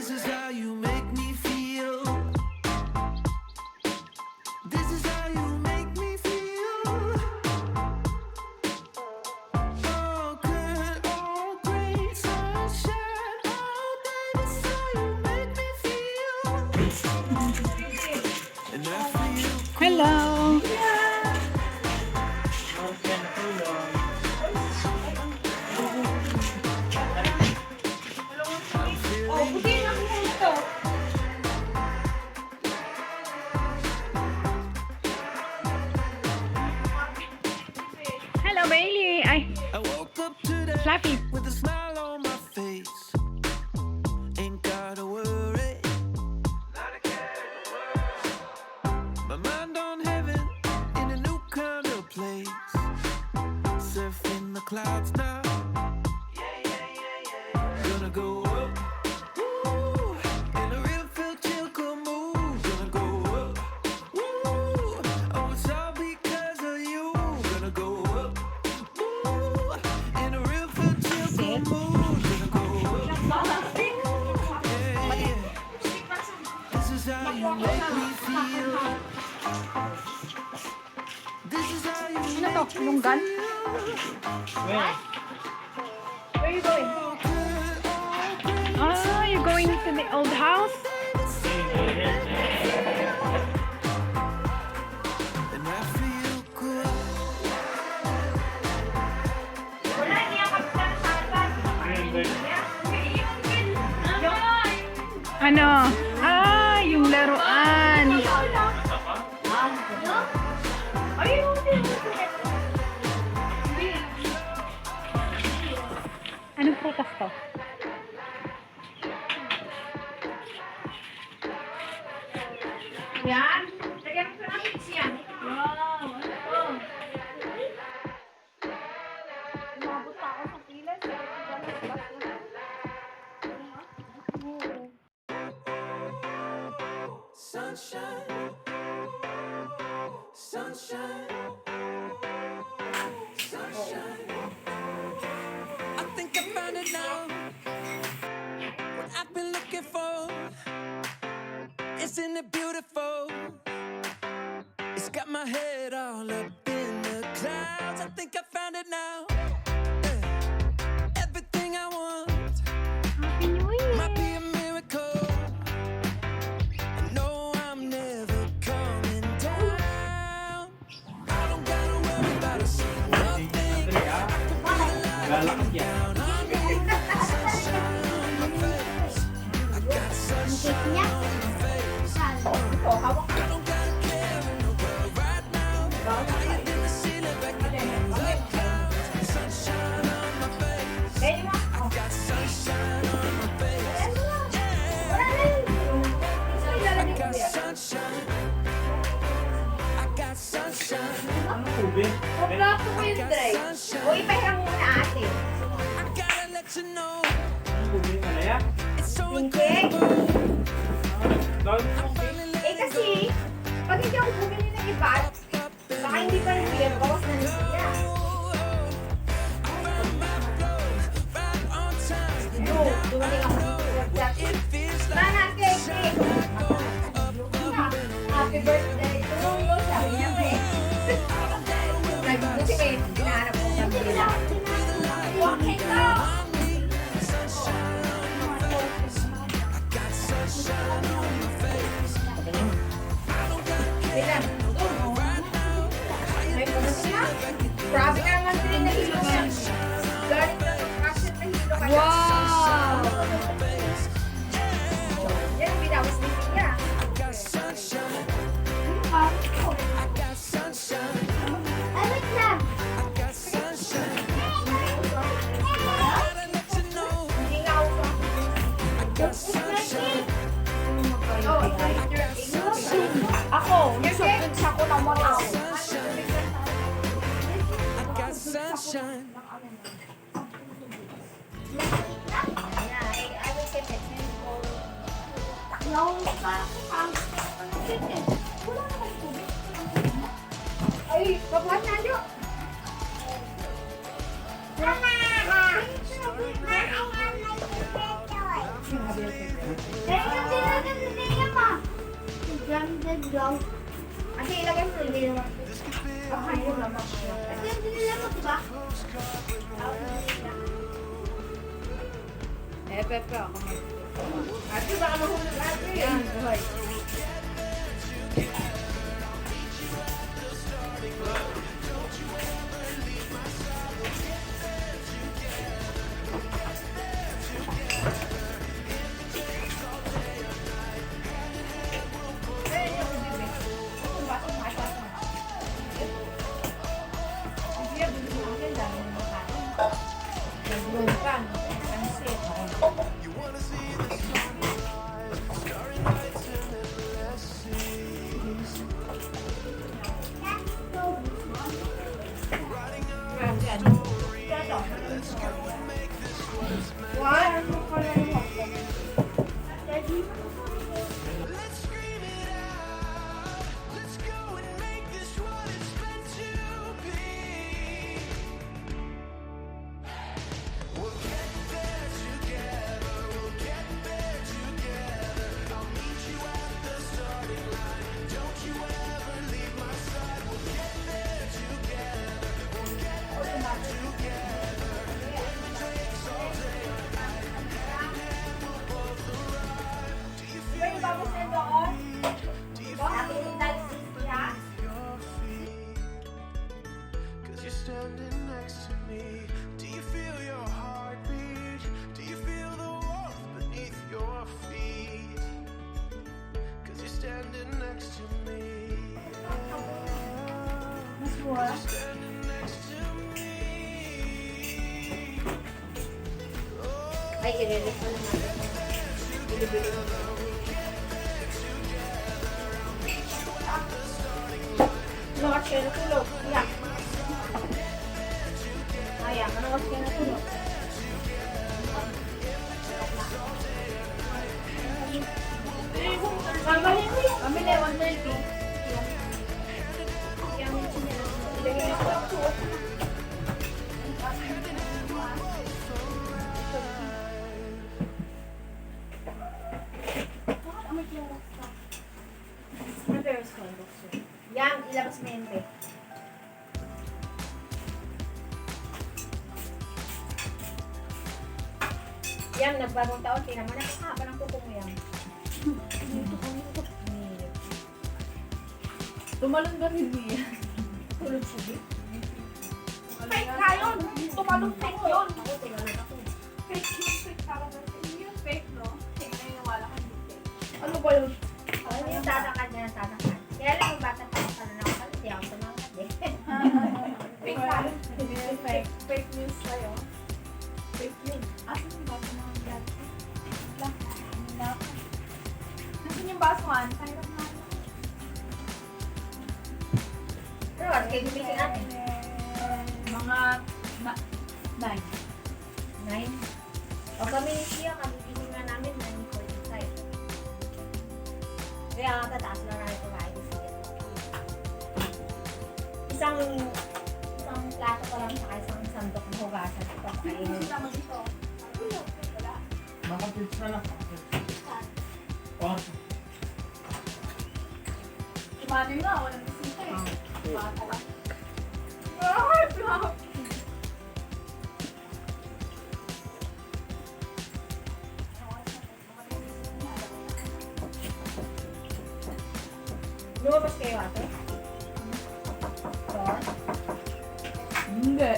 This is how you make me feel. This is how you make me feel. Oh, good, oh, great sunshine. Oh, baby, this is how you make me feel. And I feel Hello! Hello, Bailey! Ay, I woke up today Fluffy! with a smile on my face. Ain't gotta worry. My mind on heaven in a new kind of place. Surfing the clouds now. Gonna go up. Woo, in a real feel chill cool mood. Gonna go up. Woo, oh, it's all because of you. Gonna go up. Woo, in a real feel chill cool mood. Gonna go up. Yeah, yeah. This is how you make me feel. This is how you Ano to? make me Lunggan? feel. Where are you going? Ah, you're going to the old house? And I feel good. Ano? Ah, yung laruan. Anong prutas to? Yan. Lagyan mo sa mix yan. Wow. Ano to? Umabot pa ako sa pilas. Sunshine, sunshine, sunshine. I think I found it now. What I've been looking for. Isn't it beautiful? It's got my head all up in the clouds. I think I found it now. Yeah. Everything I want might be a miracle. I know I'm never coming down. I don't gotta worry about a single thing. I can breathe down on me. Sunshine on my face. I got sunshine on my face. I don't gotta care in the world right now. Higher than the ceiling, back in the clouds. Sunshine on my face. I got sunshine on my face. I got sunshine. I got sunshine. Wala ko yung drive. O, ipahiram muna ate. I gotta let you know it's so Tingke. incredible. I'm finally Eh letting kasi, pag hindi ako bumili ng iba, baka hindi pa rin bigyan, bawas na rin sila. around my flow right on time. No, dumating ako ng workshop. It feels like Mana, cake. Happy birthday. Tulong mo, sabi niya pa eh. Kasi may hinahanap ko sa bila. Walking lang. Wait lang. Ay, pumunti na. Grabe ka naman din na hilo niya. Galing na ng action na hilo ka. Wow! Yan, binawas din niya. I got sunshine. Ah, I got sunshine. ay, wait lang. I got sunshine. Gotta let you know Hindi nga ako pa. I got sunshine. Oh, ako, yung sa ko ng mga tao. I got sunshine. I will get it. No, ay, babuhan na nyo. Ate, ilagay mo hindi naman. Okay, yun lang. Pepe ako. Ate, baka mahulog ate. Yan, buhay. Let's scream it out. Let's go and make this what it's meant to be. We'll get there together. We'll get there together. I'll meet you at the starting line. Don't you ever leave my side. We'll get there together. We'll get there together. It takes all day and night, and we'll both arrive. Do you feel your feet? 'Cause you're standing next to me. Do you feel your heartbeat? Do you feel the warmth beneath your feet? 'Cause you're standing next to me. 'Cause you're standing next to me. Ay, i-release mo naman. Bilibili mo. Ano siya natulog? Iyak. Ayan, ano siya natulog? Kami na, 130. Ilagay ako lang po. Yan, ilabas mo yun, be. Yan, nagbagong taon. Tingnan mo na ang haba ng kuko mo yan. Tumalon ba rin niya? Tulog siya, be. Fake nga yun! Tumalong fake yun! Ako, tumalong ako. Fake yung fake para ba? Yung fake, no? Kaya naniniwala ka hindi fake. Ano ba yun? Ano yung tatakan niya, tatakan. Kaya lang yung bata pa sa na ako, hindi ako tumangat eh. Fake tayo. Fake. Fake news tayo. Fake yun. Asan yung baso ng dati? Nasaan yung basuhan? Tayo na. Pero ano kayo gumising natin? Mga 9. 9? O kami ni Sia, kabigising na namin 9:45. Kaya tataas lang namin kumain ni Sia. Isang plato ko lang saka isang sandok ng hugasan. Ito, kainin. Sama dito. Wala. Nakapits na lang. Kwarto. Imanoy na, walang bisita eh. Bata lang. Lumabas kayo ate? Doon? Hindi.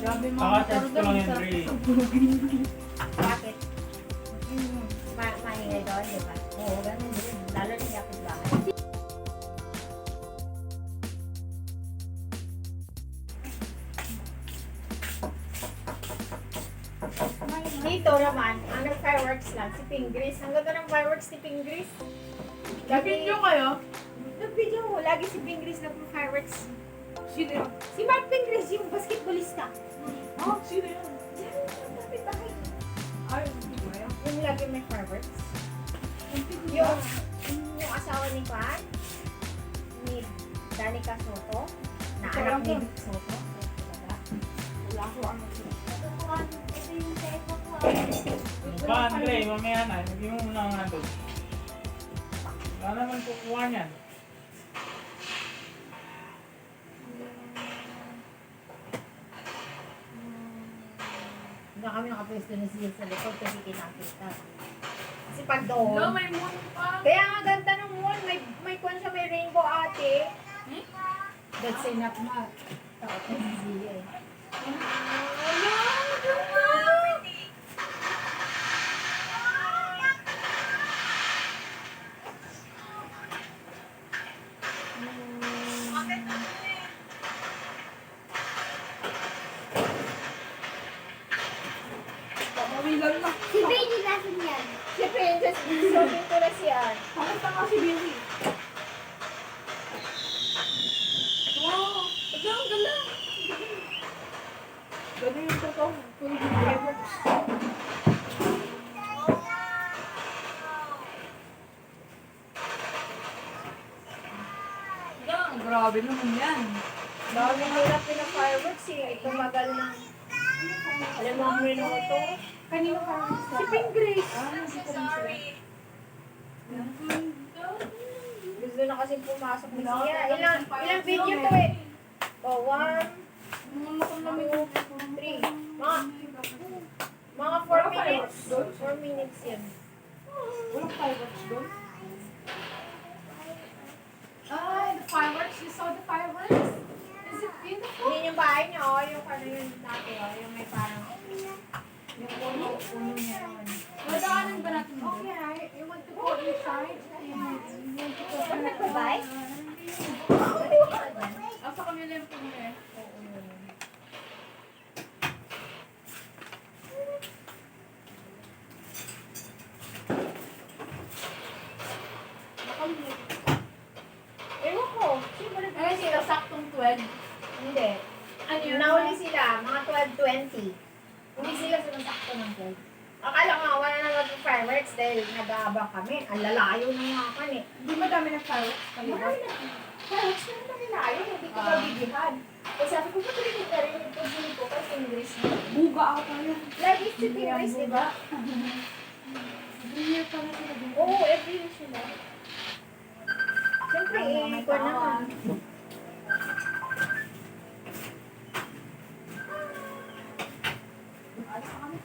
Grabe mga Pakatest ko lang yung Dre. Bakit? Maingay doon, di ba? Oo, ganun din. Lalo na yapit bahay. Dito naman, ang nag-fireworks lang, si Pingris. Ang ganda ng fireworks ni Pingris. Nag-video kayo? Nag-video mo, lagi si Pingris nag-fireworks. Sino yun? Si Mark Pingris, yung basketballista. Oh, sino yun? Yung kapit bahay. Ay, hindi ko yun. Yung lagi may fireworks. Yung asawa ni Juan, ni Danica Soto, na anak ni Vic Soto. Wala ko ano. Ito yung telephone ko. Ano ba, Andre? Mamaya na. Hindi mo muna nga doon. Wala naman kukuha niyan. Hindi kami nakapwesto na siya sa likod kasi kinakita. Kasi pag doon, Hello, may moon pa. kaya nga ganda ng moon, may kwan siya, may rainbow ate. That's enough na. Takot na si Zia eh. Pamawilan lang. Si Baby natin yan. Si Princess, sobrang ko na siya. Bakit pa nga si Baby? Wow! Ang galang! Ganun yung totoo. Kung fireworks. Grabe naman yan. Bago hirap yun ng fireworks eh. Tumagal ng alam mo ang minuto. Kanino fireworks Si Pink Grace. Gusto na kasi pumasok ni Sia. Ilang video to eh? Oh, 1, 2, 3. Mga 4 minutes. 4 minutes yan. Walang fireworks doon? Ah, the fireworks? You saw the fireworks? Is it beautiful? Yun yung bahay niya, oh. Yung ano yun dati, oh. Yung may parang, yung puno niya naman. Nadaanan ba natin doon? Okay, You want to go inside? You want to go Saan nagbabay? Ah, sa kanila yung puno eh. Oo, yun. Ewan ko. Sino ba Ay, sila saktong 12. Hindi. Ano yun? Nauli sila, mga 12:20. Hindi sila sumasakto ng 12. Akala nga, wala na mag-fireworks dahil nag-aabang kami. Ang lalayo ng mga kan eh. Hindi madami ng fireworks kanila. Marami na. Fireworks na naman nilayo, hindi ko mabibihan. Eh sabi ko, ba't rin rin ito dito kasi English na. Buga ako tayo. Lagi si English, di ba? Every year pala sila dito. Oo, every year sila. Siyempre, ko naman. Alis na kami.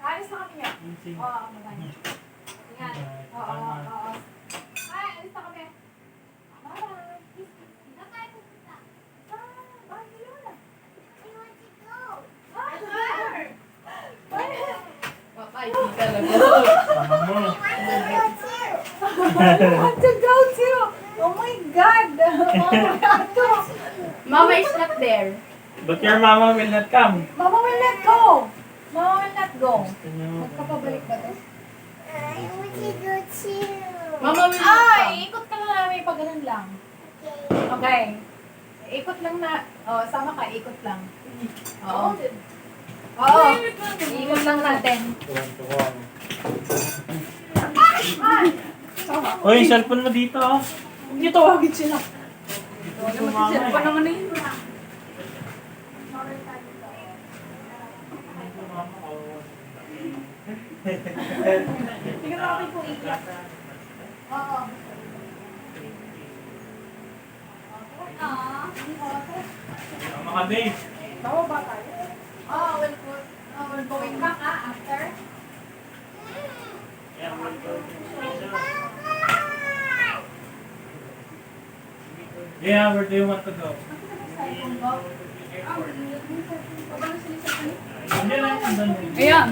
Alis na kami yan. Oo, maganda. Yan. Oo, oo. Ay, alis na kami. Bye. Dito tayo pupunta. Bye, Lola. Bye, talaga. Sama mo. I want to go too. Oh my God. Mama is not there. But your mama will not come. Mama will not go. Mama will not go. Gusto niyo. Magkapabalik ba to? I want to go too. Mama will not come. Ikot ka lang namin pag ganun lang. Okay. Ikot lang na. Oh, sama ka. Ikot lang. Oo. Oo. Ikot lang natin. Uy, cellphone mo dito. Huwag niyo tawagin sila. Cellphone naman na yun. Tingnan natin kung iiyak. Oo. Mga babe. Bawa ba tayo? Oh, we'll going back after. Yeah, we'll go. Yeah, where do you want to go? Hindi lang, andun. Ayan.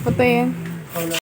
Patayin.